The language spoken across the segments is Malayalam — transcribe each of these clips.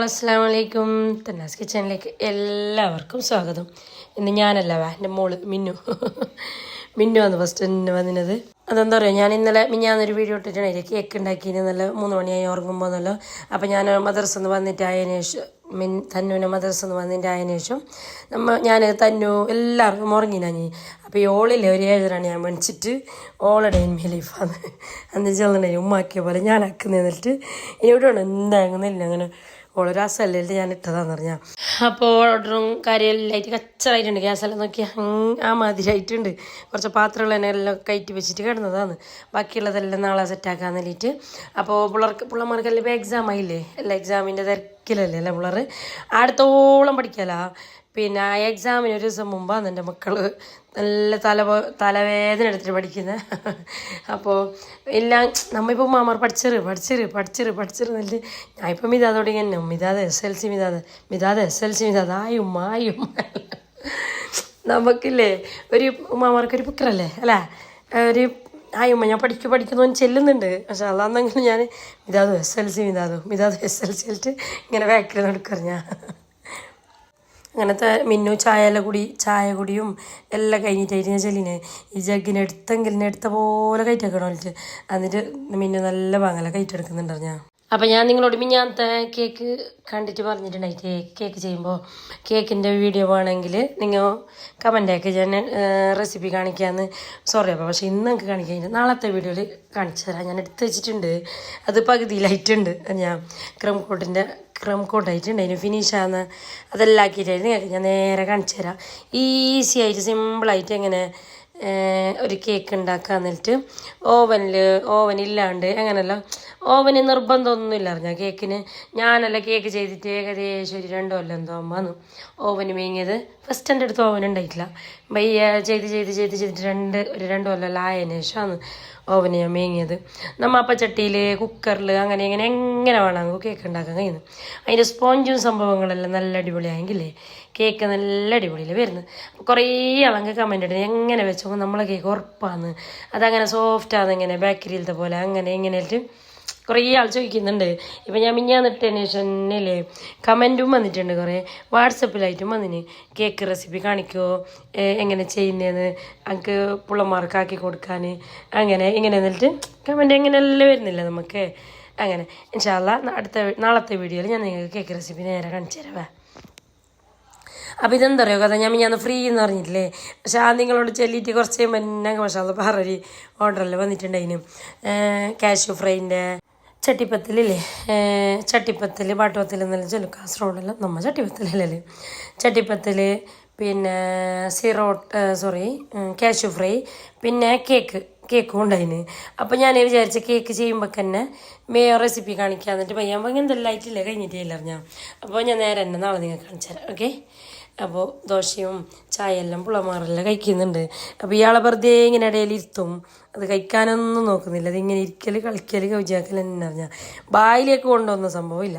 അസ്സലാമു അലൈക്കും. തന്നാസ് കിച്ചണിലേക്ക് എല്ലാവർക്കും സ്വാഗതം. ഇന്ന് ഞാനല്ല എൻ്റെ മോള് മിന്നു വന്ന് ഫസ്റ്റ് തന്നെ വന്നിരുന്നത്. അതെന്താ പറയുക, ഞാൻ ഇന്നലെ മിഞ്ഞാന്നൊരു വീഡിയോ ഇട്ടിട്ടുണ്ടായില്ലേ, കേക്ക് ഉണ്ടാക്കിന് നല്ല 3 മണിയായി ഉറങ്ങുമ്പോൾ എന്നല്ലോ. അപ്പോൾ ഞാൻ മദ്രസ നിന്ന് വന്നിട്ടായതിനു ശേഷം തന്നുവിനെ മദ്രസ നിന്ന് വന്നിട്ടായതിനു ശേഷം ഞാൻ തന്നു എല്ലാവർക്കും ഉറങ്ങിനാഞ്ഞി. അപ്പോൾ ഈ ഓളില്ലേ ഒരു 7:30 ഞാൻ മേടിച്ചിട്ട് ഓളുടെ ലീഫാന്ന് അന്ന് ചെന്നിട്ടുണ്ടായി ഉമ്മാക്കിയ പോലെ ഞാൻ ആക്കുന്നിട്ട് ഇവിടെ ഉണ്ട് എന്താകുന്നില്ല അങ്ങനെ ഓളൊരു അസല്ലേ ഞാൻ ഇട്ടതാന്ന് പറഞ്ഞാൽ. അപ്പോൾ ഓർഡറും കാര്യമെല്ലാമായിട്ട് കച്ചറായിട്ടുണ്ട്. ഗ്യാസെല്ലാം നോക്കി ആ മാതിരിയായിട്ടുണ്ട്. കുറച്ച് പാത്രങ്ങൾ തന്നെ എല്ലാം കയറ്റി വെച്ചിട്ട് കിടന്നതാണ്. ബാക്കിയുള്ളതെല്ലാം നാളെ സെറ്റാക്കാൻ വേണ്ടിയിട്ട്. അപ്പോൾ പിള്ളമാർക്കെല്ലാം ഇപ്പോൾ എക്സാം ആയില്ലേ, എല്ലാ എക്സാമിൻ്റെ തിരക്കിലല്ലേ അല്ലേ പിള്ളേർ അടുത്തോളം പഠിക്കാമല്ലോ. പിന്നെ ആ എക്സാമിന് ഒരു ദിവസം മുമ്പാണ് എൻ്റെ മക്കൾ നല്ല തലവേദന എടുത്തിട്ട് പഠിക്കുന്നത്. അപ്പോൾ എല്ലാം നമ്മളിപ്പോൾ മാമാർ പഠിച്ചിട്ട് ഞാനിപ്പോൾ മിതാദോടെ ഇങ്ങനെ മിതാദ് SLC മിതാദ് SLC ആയും നമുക്കില്ലേ ഒരു മാമാർക്കൊരു പിക്കറല്ലേ അല്ലേ, ഒരു ആയുമ്മ ഞാൻ പഠിക്കുന്നു ചെല്ലുന്നുണ്ട്. പക്ഷെ അതാണെന്നെങ്കിലും ഞാൻ മിതാദ് SLC ആയിട്ട് ഇങ്ങനെ ബാക്കിൽ നടക്കറിഞ്ഞ അങ്ങനത്തെ മിന്നു ചായ കുടിയും എല്ലാം കഴിഞ്ഞിട്ടായിട്ട് ഞാൻ ചെല്ലിനെ ഈ ജഗ്ഗിനെടുത്ത പോലെ കയറ്റെടുക്കണം എന്നിട്ട്. എന്നിട്ട് മിന്നു നല്ല പാങ്ങല കയറ്റെടുക്കുന്നുണ്ട് ഞാൻ. അപ്പം ഞാൻ നിങ്ങളോട് മിഞ്ഞാന്നത്തെ കേക്ക് കണ്ടിട്ട് പറഞ്ഞിട്ടുണ്ടായിട്ട് കേക്ക് ചെയ്യുമ്പോൾ കേക്കിൻ്റെ വീഡിയോ വേണമെങ്കിൽ നിങ്ങൾ കമൻ്റാക്കി ഞാൻ റെസിപ്പി കാണിക്കാമെന്ന്. സോറി അപ്പോൾ പക്ഷേ ഇന്ന് നിങ്ങൾക്ക് കാണിക്കാൻ നാളത്തെ വീഡിയോയിൽ കാണിച്ചു തരാം. ഞാൻ എടുത്ത് വെച്ചിട്ടുണ്ട്, അത് പകുതിയിലായിട്ടുണ്ട്. ഞാൻ ക്രം കോട്ടായിട്ടുണ്ട്, അതിന് ഫിനിഷാന്ന് അതെല്ലാം ആക്കിയിട്ടായിരുന്നു നിങ്ങൾക്ക് ഞാൻ നേരെ കാണിച്ചു തരാം. ഈസി ആയിട്ട് സിമ്പിളായിട്ട് എങ്ങനെ ഒരു കേക്ക് ഉണ്ടാക്കുക. എന്നിട്ട് ഓവനില്ലാണ്ട് അങ്ങനെയല്ല, ഓവന് നിർബന്ധമൊന്നുമില്ല അറിഞ്ഞാൽ കേക്കിന്. ഞാനല്ല കേക്ക് ചെയ്തിട്ട് ഏകദേശം ഒരു 2 കൊല്ലം എന്തോ അമ്മന്ന് ഓവന് മേങ്ങിയത്. ഫസ്റ്റ് എൻ്റെ അടുത്ത് ഓവൻ ഉണ്ടായിട്ടില്ല. ചെയ്തിട്ട് 2 കൊല്ലം ആയതിനു ശേഷമാണ് ഓവന് ഞാൻ മേങ്ങിയത്. നമ്മ അപ്പച്ചട്ടിയിൽ കുക്കറിൽ അങ്ങനെ എങ്ങനെ വേണമെങ്കിൽ കേക്ക് ഉണ്ടാക്കാൻ കഴിയുന്നു. അതിൻ്റെ സ്പോഞ്ചും സംഭവങ്ങളെല്ലാം നല്ല അടിപൊളിയായെങ്കിലേ കേക്ക് നല്ല അടിപൊളിയിൽ വരുന്നത്. അപ്പോൾ കുറേ ആളങ്ങ് കമൻ്റ് ഇടുന്നത് എങ്ങനെ വെച്ചോ നമ്മളെ കേക്ക് ഉറപ്പാന്ന്, അതങ്ങനെ സോഫ്റ്റാന്ന്, ഇങ്ങനെ ബേക്കറിയിലത്തെ പോലെ അങ്ങനെ ഇങ്ങനെയായിട്ട് കുറേ ആൾ ചോദിക്കുന്നുണ്ട്. ഇപ്പം ഞാൻ മിഞ്ഞാന്നിട്ടതിന് ശേഷമില്ലേ കമൻറ്റും വന്നിട്ടുണ്ട്, കുറേ വാട്സപ്പിലായിട്ടും വന്നിന് കേക്ക് റെസിപ്പി കാണിക്കുമോ, എങ്ങനെ ചെയ്യുന്നതെന്ന് എനിക്ക് പിള്ളമാർക്കാക്കി കൊടുക്കാൻ അങ്ങനെ ഇങ്ങനെ എന്നിട്ട് കമൻറ്റ് എങ്ങനെയല്ലേ വരുന്നില്ല നമുക്ക്. അങ്ങനെ ഇൻഷാ അല്ലാഹ് നാളത്തെ വീഡിയോയിൽ ഞാൻ നിങ്ങൾക്ക് കേക്ക് റെസിപ്പി നേരെ കാണിച്ചു തരാം. അപ്പോൾ ഇതെന്താ പറയുക കഥ, ഞാൻ ഫ്രീ എന്ന് പറഞ്ഞിട്ടില്ലേ. പക്ഷെ നിങ്ങളോട് ചെല്ലിയിട്ട് കുറച്ച് കഴിയുമ്പോൾ പക്ഷേ പറഞ്ഞൊരു ഓർഡറെല്ലാം വന്നിട്ടുണ്ടായിന്. കാഷ്യൂ ഫ്രൈൻ്റെ ചട്ടിപ്പത്തലില്ലേ, ചട്ടിപ്പത്തൽ പാട്ടുപത്തൽ എന്നെല്ലാം ചൊല്ലും കാസർഗോഡെല്ലാം, നമ്മൾ ചട്ടിപ്പത്തലല്ലേ. ചട്ടിപ്പത്തൽ പിന്നെ കാഷ്യൂ ഫ്രൈ പിന്നെ കേക്കും ഉണ്ടായിന്. അപ്പോൾ ഞാൻ വിചാരിച്ച കേക്ക് ചെയ്യുമ്പോൾ തന്നെ റെസിപ്പി കാണിക്കാൻ എന്നിട്ട് പയ്യാകുമ്പോൾ എന്തെല്ലാം ആയിട്ടില്ലേ കഴിഞ്ഞിട്ടില്ല അറിഞ്ഞാൽ. അപ്പോൾ ഞാൻ നേരെ തന്നെ നാളെ നിങ്ങൾക്ക് കാണിച്ചു തരാം. ഓക്കെ. അപ്പോൾ ദോശയും ചായയെല്ലാം പിള്ളമാരെല്ലാം കഴിക്കുന്നുണ്ട്. അപ്പോൾ ഇയാളെ വെറുതെ ഇങ്ങനെ ഇടയിൽ ഇരുത്തും, അത് കഴിക്കാനൊന്നും നോക്കുന്നില്ല. അതിങ്ങനെ കളിക്കൽ കൗജിയാക്കൽ തന്നെ അറിഞ്ഞാൽ ബായിലേക്ക് കൊണ്ടുവന്ന സംഭവമില്ല.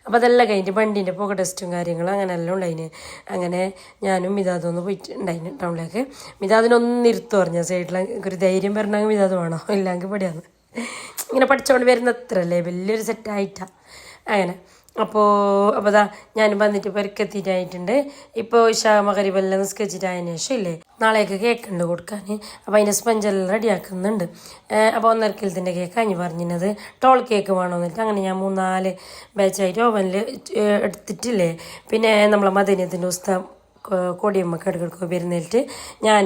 അപ്പോൾ അതെല്ലാം കഴിഞ്ഞിട്ട് വണ്ടീൻ്റെ പുക ടെസ്റ്റും കാര്യങ്ങളും അങ്ങനെ എല്ലാം ഉണ്ടായിന്. അങ്ങനെ ഞാനും മിതാദൊന്ന് പോയിട്ടുണ്ടായിന് ടൗണിലേക്ക്. മിതാദിനൊന്നും ഇരുത്തു പറഞ്ഞാൽ സൈഡിൽ ഒരു ധൈര്യം വരണമെങ്കിൽ മിതാദ് വേണോ, ഇല്ലെങ്കിൽ പടിയാന്ന് ഇങ്ങനെ പഠിച്ചുകൊണ്ട് വരുന്ന അത്രല്ലേ വലിയൊരു സെറ്റായിട്ടാണ് അങ്ങനെ. അപ്പോൾ അതാ ഞാൻ വന്നിട്ട് പെരക്കെത്തിയിട്ടായിട്ടുണ്ട്. ഇപ്പോൾ മകരിബെല്ലാം നിസ്കരിച്ചിട്ടായതിനു ശേഷം ഇല്ലേ നാളേക്ക് കേക്ക് ഉണ്ട് കൊടുക്കാൻ. അപ്പോൾ അതിൻ്റെ സ്പഞ്ചെല്ലാം റെഡിയാക്കുന്നുണ്ട്. അപ്പോൾ 1.5 കിലത്തിൻ്റെ കേക്ക് അഞ്ഞ് പറഞ്ഞിരുന്നത് ടോൾ കേക്ക് വേണമെന്നിട്ട് അങ്ങനെ ഞാൻ 3-4 ബാച്ചായിട്ട് ഓവനിൽ എടുത്തിട്ടില്ലേ. പിന്നെ നമ്മളെ മദീനത്തിൻ്റെ ഉസ്താദ് കൊടിയമ്മക്ക് ഇടയ്ക്കിടയ്ക്ക് വരുന്നിട്ട് ഞാൻ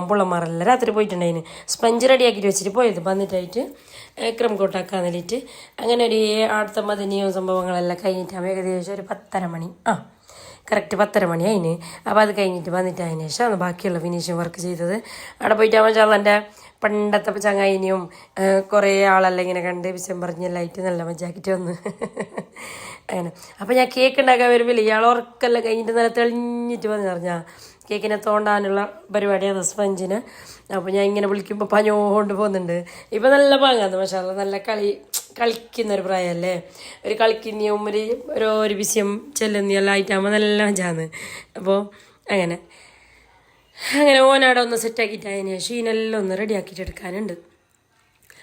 പിള്ളമാരെല്ലാം രാത്രി പോയിട്ടുണ്ടായിന്. സ്പഞ്ച് റെഡിയാക്കിയിട്ട് വെച്ചിട്ട് പോയത് വന്നിട്ടായിട്ട് ക്രം കോട്ടാക്കാൻ വേണ്ടിയിട്ട്. അങ്ങനെ ഒരു അടുത്ത മദനിയും സംഭവങ്ങളെല്ലാം കഴിഞ്ഞിട്ടാകുമ്പോൾ ഏകദേശം ഒരു 10:30 മണി കറക്റ്റ് 10:30 മണി അതിന്. അപ്പോൾ അത് കഴിഞ്ഞിട്ട് വന്നിട്ട് അതിന് ശേഷമാണ് ബാക്കിയുള്ള ഫിനിഷിങ് വർക്ക് ചെയ്തത്. അവിടെ പോയിട്ടാകുമ്പോൾ എൻ്റെ പണ്ടത്തെ ചങ്ങായിനിയും കുറേ ആളെല്ലാം ഇങ്ങനെ കണ്ട് വിശം പറഞ്ഞെല്ലായിട്ട് നല്ല മജാക്കിയിട്ട് വന്ന് അങ്ങനെ. അപ്പോൾ ഞാൻ കേക്ക് ഉണ്ടാക്കാൻ വരുമ്പോൾ ഇയാൾ ഉറക്കെല്ലാം കഴിഞ്ഞിട്ട് നല്ല തെളിഞ്ഞിട്ട് വന്ന് പറഞ്ഞാൽ കേക്കിനെ തോണ്ടാനുള്ള പരിപാടിയാണ് സ്പഞ്ചിന്. അപ്പോൾ ഞാൻ ഇങ്ങനെ വിളിക്കുമ്പോൾ പഞ്ഞോണ്ട് പോകുന്നുണ്ട്. ഇപ്പോൾ നല്ല പാങ്ങാന്ന് മാഷാഅല്ലാഹ്, നല്ല കളിക്കുന്നൊരു പ്രായമല്ലേ. ഒരു കളിക്കുന്നതും ഒരു വിഷയം ചെല്ലുന്നെല്ലാം ആയിട്ടാകുമ്പോൾ നല്ല മജാന്ന്. അപ്പോൾ അങ്ങനെ ഓനാടെ ഒന്ന് സെറ്റാക്കിയിട്ട് അതിന് ശേഷം ഇതിനെല്ലാം ഒന്ന് റെഡിയാക്കിയിട്ട് എടുക്കാനുണ്ട്.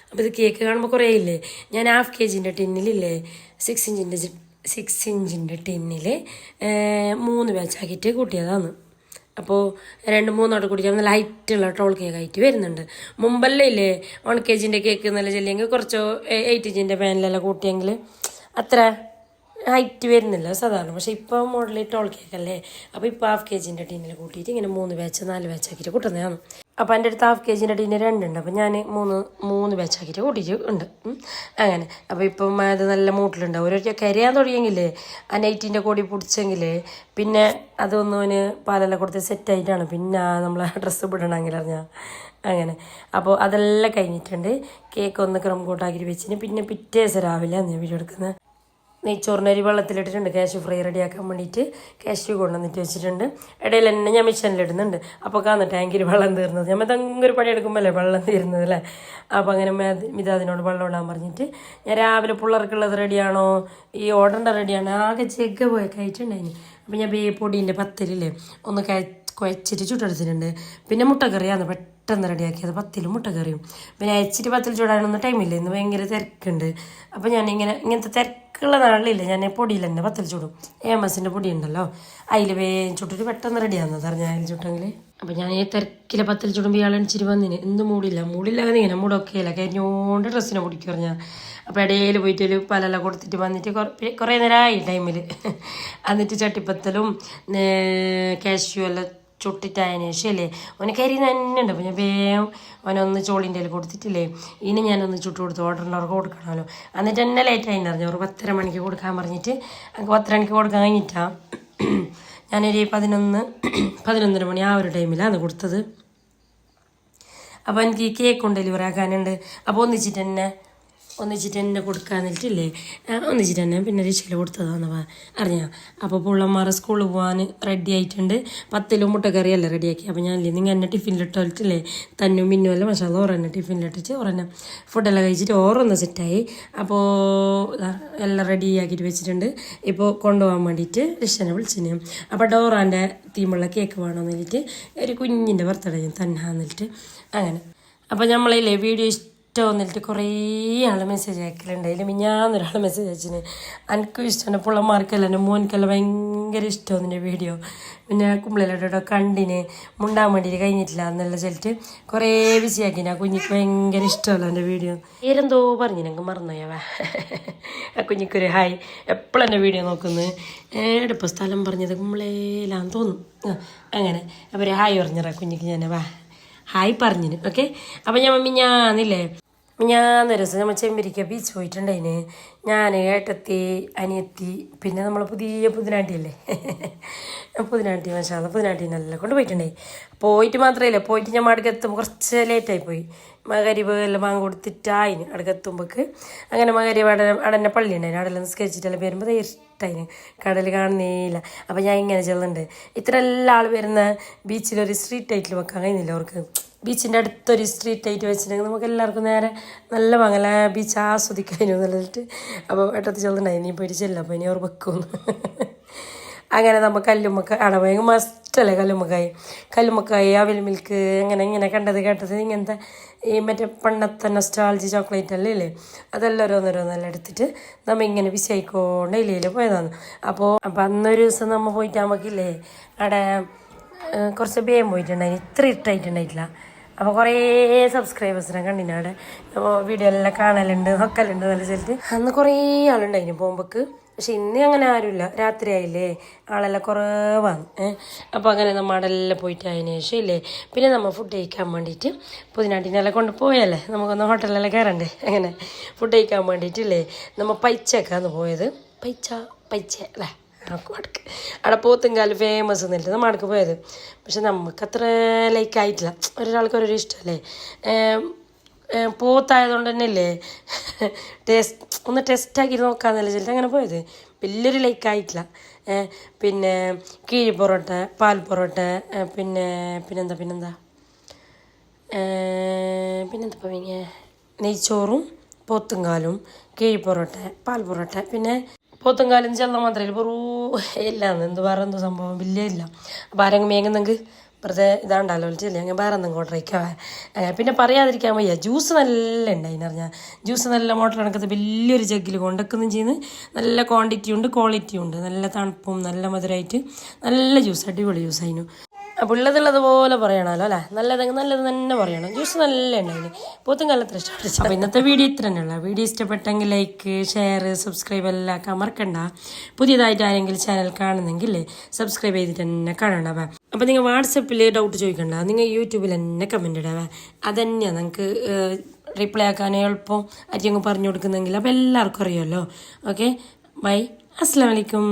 അപ്പോൾ ഇത് കേക്ക് കാണുമ്പോൾ കുറേ ഇല്ലേ, ഞാൻ 1/2 kg ടിന്നിലില്ലേ 6 ഇഞ്ചിൻ്റെ 6 ഇഞ്ചിൻ്റെ ടിന്നിൽ 3 ബാച്ചാക്കിയിട്ട് കൂട്ടിയതാണ്. അപ്പോൾ 2-3 കൂടിയാൽ നല്ല ഹൈറ്റുള്ള ടോൾ കേക്ക് ആയിട്ട് വരുന്നുണ്ട്. മുമ്പല്ലേ 1 kg കേക്ക് നല്ല ചെല്ലിയെങ്കിൽ കുറച്ചോ 8 ഇഞ്ചിൻ്റെ പാനിലെല്ലാം കൂട്ടിയെങ്കിൽ അത്ര ഹൈറ്റ് വരുന്നില്ല സാധാരണ. പക്ഷേ ഇപ്പോൾ മോഡൽ ടോൾ കേക്കല്ലേ. അപ്പോൾ ഇപ്പോൾ 1/2 kg ടിന്നിൽ കൂട്ടിയിട്ട് ഇങ്ങനെ 3 ബാച്ച് 4 ബാച്ചാക്കിയിട്ട് കൂട്ടുന്നതാണ്. അപ്പോൾ എൻ്റെ അടുത്ത് 1/2 kg ടിന്ന് 2 ഉണ്ട്. അപ്പോൾ ഞാൻ 3 ബാച്ചാക്കിയിട്ട് കൂട്ടിയിട്ട് ഉണ്ട് അങ്ങനെ. അപ്പോൾ ഇപ്പം അത് നല്ല മൂട്ടിലുണ്ടാവും. ഒരു കരിയാൻ തുടങ്ങിയെങ്കിലേ ആ നൈറ്റിൻ്റെ കൂടി പിടിച്ചെങ്കിൽ പിന്നെ അതൊന്നും പാലെല്ലാം കൊടുത്ത് സെറ്റായിട്ടാണ് പിന്നെ നമ്മൾ ഡ്രസ്സ് വിടണമെങ്കിൽ അറിഞ്ഞാൽ അങ്ങനെ. അപ്പോൾ അതെല്ലാം കഴിഞ്ഞിട്ടുണ്ട്. കേക്ക് ഒന്ന് ക്രം കോട്ടാക്കിയിട്ട് വെച്ചിന്. പിന്നെ പിറ്റേ ദിവസം രാവിലെ ഞാൻ വീഡിയോ എടുക്കുന്നത്. നെയ്ച്ചോറിനരി വെള്ളത്തിലിട്ടിട്ടുണ്ട് കാഷ്യൂ ഫ്രൈ റെഡിയാക്കാൻ വേണ്ടിയിട്ട്. കാഷ്യൂ കൊണ്ടുവന്നിട്ട് വെച്ചിട്ടുണ്ട്. ഇടയിൽ തന്നെ ഞാൻ മിഷനിലിടുന്നുണ്ട്. അപ്പോൾ കാണുന്ന ടാങ്കിൽ വെള്ളം തീർന്നത്. നമ്മൾ എന്തെങ്കിലും പണിയെടുക്കുമ്പോൾ വെള്ളം തീരുന്നത് അല്ലേ. അപ്പോൾ അങ്ങനെ മിതാദിനോട് വെള്ളം ഇടാൻ പറഞ്ഞിട്ട് ഞാൻ രാവിലെ പിള്ളേർക്കുള്ളത് റെഡിയാണോ ഈ ഓർഡറിൻ്റെ റെഡിയാണോ ആകെ ചെഗ്ഗ പോയി കഴിച്ചിട്ടുണ്ടായിന്. അപ്പോൾ ഞാൻ പൊടീൻ്റെ പത്തലില്ലേ ഒന്ന് കുഴച്ചിട്ട് ചുട്ടെടുത്തിട്ടുണ്ട്. പിന്നെ മുട്ടക്കറിയാണ് പെട്ടെന്ന് റെഡിയാക്കിയത്. 10 മുട്ടക്കറിയും. പിന്നെ അയച്ചിട്ട് 10 ചൂടാനൊന്നും ടൈമില്ല. ഇന്ന് ഭയങ്കര തിരക്കുണ്ട്. അപ്പോൾ ഞാൻ ഇങ്ങനത്തെ തിരക്കുള്ള നാളിലില്ല ഞാൻ പൊടിയിൽ തന്നെ 10 ചൂടും. AMSൻ്റെ പൊടി ഉണ്ടല്ലോ അതിൽ വേഗം ചുട്ടിട്ട് പെട്ടെന്ന് റെഡിയാകുന്നത് അറിഞ്ഞാൽ അതിൽ ചുട്ടെങ്കിൽ. അപ്പോൾ ഞാൻ ഈ തിരക്കിലെ 10 ചുടുമ്പോൾ ഇയാൾ എണിച്ചിട്ട് വന്നിന്. എന്ത് മൂടില്ലാതെ ഇങ്ങനെ മൂടൊക്കെയില്ല കരിഞ്ഞോണ്ട് ഡ്രസ്സിനെ പൊടിക്കും പറഞ്ഞാൽ. അപ്പോൾ ഇടയിൽ പോയിട്ട് ഒരു പലെല്ലാം കൊടുത്തിട്ട് വന്നിട്ട് കുറേ നേരമായി ടൈമിൽ. എന്നിട്ട് ചട്ടിപ്പത്തലും കാഷ്യൂ എല്ലാം ചുട്ടിട്ടതിന് ശേഷം അല്ലേ ഓന് കരി തന്നെ ഉണ്ട്. അപ്പോൾ ഞാൻ വേഗം ഓനൊന്ന് ചോളിൻ്റെ കൊടുത്തിട്ടില്ലേ ഇനി ഞാനൊന്ന് ചുട്ട് കൊടുത്ത് ഓർഡറിനവർക്ക് കൊടുക്കണമല്ലോ. എന്നിട്ട് തന്നെ ലേറ്റ് ആയി അറിഞ്ഞു. ഒരു 10:30 മണിക്ക് കൊടുക്കാൻ പറഞ്ഞിട്ട് എനിക്ക് 10 മണിക്ക് കൊടുക്കാൻ കഴിഞ്ഞിട്ടാണ് ഞാനൊരു 11 മണി ആ ഒരു ടൈമിലാണ് കൊടുത്തത്. അപ്പോൾ എനിക്ക് ഈ കേക്കും ഡെലിവറി ആക്കാനുണ്ട്. അപ്പോൾ ഒന്നിച്ചിട്ട് തന്നെ കൊടുക്കാന്നിട്ടില്ലേ ഒന്നിച്ചിട്ട് തന്നെ പിന്നെ രക്ഷയിൽ കൊടുത്തതാണെന്ന് അറിഞ്ഞാൽ. അപ്പോൾ പിള്ളമാരെ സ്കൂളിൽ പോകാൻ റെഡി ആയിട്ടുണ്ട്. 10 മുട്ടക്കറിയല്ലേ റെഡിയാക്കി. അപ്പോൾ ഞാനില്ലേ നിങ്ങൾ എന്നെ ടിഫിനിലിട്ടില്ലേ തന്നും മിന്നും അല്ല പക്ഷേ അത് ഓറന്നെ ടിഫിനിലിട്ടിട്ട് ഓറന്നെ ഫുഡെല്ലാം കഴിച്ചിട്ട് ഓറൊന്ന് സെറ്റായി. അപ്പോൾ എല്ലാം റെഡി ആക്കിയിട്ട് വെച്ചിട്ടുണ്ട്. ഇപ്പോൾ കൊണ്ടുപോകാൻ വേണ്ടിയിട്ട് രക്ഷനെ വിളിച്ചിന്. അപ്പോൾ ഡോറാൻ്റെ തീമുള്ള കേക്ക് വേണമെന്ന് പറഞ്ഞിട്ട് ഒരു കുഞ്ഞിൻ്റെ ബർത്ത്ഡേ തന്നാന്നിട്ട് അങ്ങനെ. അപ്പോൾ നമ്മളില്ലേ വീഡിയോ വന്നിട്ട് കുറേ ആൾ മെസ്സേജ് അയക്കലുണ്ട്. അതിൽ ഞാനൊരാൾ മെസ്സേജ് അയച്ചിന് എനിക്കും ഇഷ്ടമാണ് പിള്ളമാർക്കെല്ലാം എൻ്റെ മോനിക്കെല്ലാം ഭയങ്കര ഇഷ്ടമാണ് എൻ്റെ വീഡിയോ. പിന്നെ കുമ്പളിലോട്ടോ കണ്ടിന് മുണ്ടാൻ വേണ്ടിയിട്ട് കഴിഞ്ഞിട്ടില്ല എന്നുള്ള ചെല്ലിട്ട് കുറേ ബിസിയാക്കിന്. ആ കുഞ്ഞിക്ക് ഭയങ്കര ഇഷ്ടമല്ല എൻ്റെ വീഡിയോ. പേരെന്തോ പറഞ്ഞു ഞങ്ങൾക്ക് മറന്നുപോയവ. ആ കുഞ്ഞിക്കൊരു ഹായ്. എപ്പോഴും എൻ്റെ വീഡിയോ നോക്കുന്നത് എടുപ്പോൾ സ്ഥലം പറഞ്ഞത് കുമ്പളയിലാന്ന് തോന്നുന്നു അങ്ങനെ. അപ്പോൾ ഒരു ഹായ് പറഞ്ഞാ കുഞ്ഞിക്ക് ഞാൻ ഹായ് പറഞ്ഞിന്. ഓക്കെ. അപ്പോൾ ഞാനൊരു ദിവസം നമ്മൾ ചെമ്പരിക്ക ബീച്ച് പോയിട്ടുണ്ടായിന്. ഞാൻ ഏട്ടത്തി അനിയത്തി പിന്നെ നമ്മൾ പുതിയ പുതിനാട്ടിയല്ലേ പുതിനാട്ടി മാഷാല്ല പുതിനാട്ടീനെല്ലാം കൊണ്ട് പോയിട്ടുണ്ടായി. പോയിട്ട് മാത്രമല്ല പോയിട്ട് ഞാൻ അടുക്കെത്തുമ്പോൾ കുറച്ച് ലേറ്റായി പോയി. മകരിവ് എല്ലാം വാങ്ങി കൊടുത്തിട്ടായിന് അടുക്കെത്തുമ്പോൾക്ക്. അങ്ങനെ മകരിവ് അടന്നെ പള്ളി ഉണ്ടായിന്. അവിടെല്ലാം നിസ്കരിച്ചിട്ടെല്ലാം വരുമ്പോൾ ഇഷ്ടമായിന്. കടൽ കാണുന്നേയില്ല. അപ്പോൾ ഞാൻ ഇങ്ങനെ ചെല്ലുന്നുണ്ട്. ഇത്ര എല്ലാ ആൾ വരുന്ന ബീച്ചിലൊരു സ്ട്രീറ്റ് ലൈറ്റിൽ വെക്കാൻ കഴിയുന്നില്ല അവർക്ക്. ബീച്ചിൻ്റെ അടുത്തൊരു സ്ട്രീറ്റ് ലൈറ്റ് വെച്ചിട്ടുണ്ടെങ്കിൽ നമുക്ക് എല്ലാവർക്കും നേരെ നല്ല വാങ്ങല ബീച്ച് ആസ്വദിക്കാനും നല്ലതായിട്ട്. അപ്പോൾ ഏട്ടത്തി ചെല്ലുന്നുണ്ടായി നീ പോയിട്ട് ചെല്ലാം. അപ്പോൾ ഇനി അവർ വെക്കുമെന്ന് അങ്ങനെ നമ്മൾ കല്ലുമ്മക്ക അടവയങ്ങ് മസ്റ്റല്ലേ കല്ലുമ്മക്കായി അവിൽ മിൽക്ക് ഇങ്ങനെ കണ്ടത് കേട്ടത് ഇങ്ങനത്തെ ഈ മറ്റേ പണ്ടത്തെ നൊസ്റ്റാൾജി ചോക്ലേറ്റ് അല്ലേ ഇല്ലേ അതെല്ലാം ഓരോന്നോരോന്നെല്ലാം എടുത്തിട്ട് നമ്മൾ ഇങ്ങനെ വിശയിക്കൊണ്ട് ഇല്ലേ പോയതാണ്. അപ്പോൾ അന്നൊരു ദിവസം നമ്മൾ പോയിട്ട് നമുക്കില്ലേ അവിടെ കുറച്ച് വേഗം പോയിട്ടുണ്ടായി. ഇത്ര ഇട്ടായിട്ടുണ്ടായിട്ടില്ല. അപ്പോൾ കുറേ സബ്സ്ക്രൈബേഴ്സിനെ കണ്ടിന് അവിടെ വീഡിയോ എല്ലാം കാണലുണ്ട് നോക്കലുണ്ട് നല്ല ചെല്ലിട്ട്. അന്ന് കുറേ ആളുണ്ടായിന് പോകുമ്പോൾക്ക്. പക്ഷെ ഇന്ന് അങ്ങനെ ആരുമില്ല. രാത്രി ആയില്ലേ ആളെല്ലാം കുറവാണ്. അപ്പോൾ അങ്ങനെ നമ്മൾ അവിടെല്ലാം പോയിട്ട് അതിന് ശേഷം ഇല്ലേ പിന്നെ നമ്മൾ ഫുഡ് കഴിക്കാൻ വേണ്ടിയിട്ട് പുതിനാട്ടിനെല്ലാം കൊണ്ട് പോയല്ലേ നമുക്കൊന്ന് ഹോട്ടലിലെല്ലാം കയറണ്ടേ. അങ്ങനെ ഫുഡ് കഴിക്കാൻ വേണ്ടിയിട്ടില്ലേ നമ്മൾ പൈച്ചക്കാന്ന് പോയത്. പൈച്ച അല്ലേ വടക്ക് അവിടെ പോത്തുംകാല് ഫേമസ് എന്നിട്ട് നമ്മൾ അവിടേക്ക് പോയത്. പക്ഷെ നമുക്ക് അത്ര ലൈക്ക് ആയിട്ടില്ല. ഒരാൾക്ക് ഓരോ ഇഷ്ടമല്ലേ. പോത്തായതുകൊണ്ട് തന്നെ അല്ലേ ഒന്ന് ടെസ്റ്റാക്കി നോക്കാമെന്നല്ല ചെല്ലിട്ട് അങ്ങനെ പോയത്. വലിയൊരു ലൈക്ക് ആയിട്ടില്ല. പിന്നെ കീഴ് പൊറോട്ട പാൽ പൊറോട്ട പിന്നെന്താ നെയ്ച്ചോറും പോത്തുംകാലും കീഴ് പൊറോട്ട പാൽ പൊറോട്ട പിന്നെ പോത്തുംകാലം ചെന്നാൽ മാത്രമല്ല വെറൂ ഇല്ലാന്ന് എന്തോ സംഭവം വലിയ ഇല്ല. അപ്പോൾ ആരെങ്കിലും മേങ്ങുന്നെങ്കിൽ വെറുതെ ഇതാണ്ടല്ലോ വിളിച്ചില്ലേ അങ്ങനെ വേറെ എന്തെങ്കിലും ഓർഡർ ആയിക്കാവേ. പിന്നെ പറയാതിരിക്കാൻ വയ്യ, ജ്യൂസ് നല്ല ഉണ്ടായിന്ന് പറഞ്ഞാൽ ജ്യൂസ് നല്ല മോട്ടർ കണക്കത്ത് വലിയൊരു ജഗ്ഗിൽ കൊണ്ടുവെക്കുകയും ചെയ്യുന്നു. നല്ല ക്വാണ്ടിറ്റി ഉണ്ട്, ക്വാളിറ്റി ഉണ്ട്, നല്ല തണുപ്പും നല്ല മധുരമായിട്ട് നല്ല ജ്യൂസ്, അടിപൊളി ജ്യൂസ് അതിന്. അപ്പോൾ ഉള്ളതുപോലെ പറയണമല്ലോ അല്ലേ, നല്ലത് തന്നെ പറയണം. ജ്യൂസ് നല്ല ഉണ്ടായിന്, പോത്തും കാലത്തിൽ ഇഷ്ടപ്പെട്ടു. അപ്പോൾ ഇന്നത്തെ വീഡിയോ ഇത്ര തന്നെയുള്ള. വീഡിയോ ഇഷ്ടപ്പെട്ടെങ്കിൽ ലൈക്ക്, ഷെയർ, സബ്സ്ക്രൈബ് എല്ലാം ആക്കാൻ മറക്കണ്ട. പുതിയതായിട്ട് ആരെങ്കിലും ചാനൽ കാണുന്നെങ്കിൽ സബ്സ്ക്രൈബ് ചെയ്തിട്ട് തന്നെ കാണണം. അപ്പോൾ നിങ്ങൾ വാട്സപ്പിൽ ഡൗട്ട് ചോദിക്കണ്ട, നിങ്ങൾ യൂട്യൂബിൽ തന്നെ കമൻറ്റ് ഇടാവേ. അതന്നെയാണ് നിങ്ങൾക്ക് റിപ്ലൈ ആക്കാൻ എളുപ്പം ആരെങ്കിലും പറഞ്ഞു കൊടുക്കുന്നെങ്കിൽ. അപ്പോൾ എല്ലാവർക്കും അറിയാമല്ലോ. ഓക്കെ, ബൈ, അസ്സലാമു അലൈക്കും.